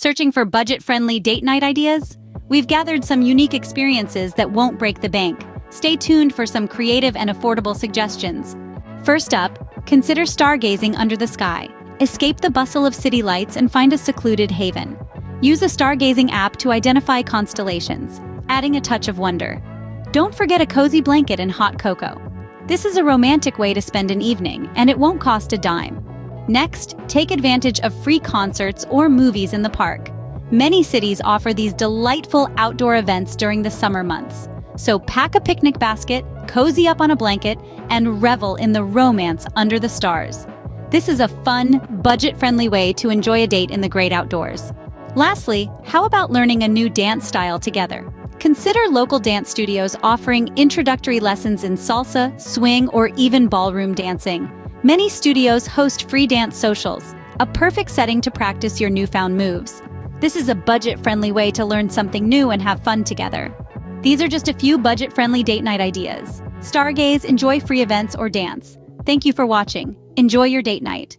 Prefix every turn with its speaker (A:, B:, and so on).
A: Searching for budget-friendly date night ideas? We've gathered some unique experiences that won't break the bank. Stay tuned for some creative and affordable suggestions. First up, consider stargazing under the sky. Escape the bustle of city lights and find a secluded haven. Use a stargazing app to identify constellations, adding a touch of wonder. Don't forget a cozy blanket and hot cocoa. This is a romantic way to spend an evening, and it won't cost a dime. Next, take advantage of free concerts or movies in the park. Many cities offer these delightful outdoor events during the summer months. So pack a picnic basket, cozy up on a blanket, and revel in the romance under the stars. This is a fun, budget-friendly way to enjoy a date in the great outdoors. Lastly, how about learning a new dance style together? Consider local dance studios offering introductory lessons in salsa, swing, or even ballroom dancing. Many studios host free dance socials, a perfect setting to practice your newfound moves. This is a budget-friendly way to learn something new and have fun together. These are just a few budget-friendly date night ideas. Stargaze, enjoy free events, or dance. Thank you for watching. Enjoy your date night.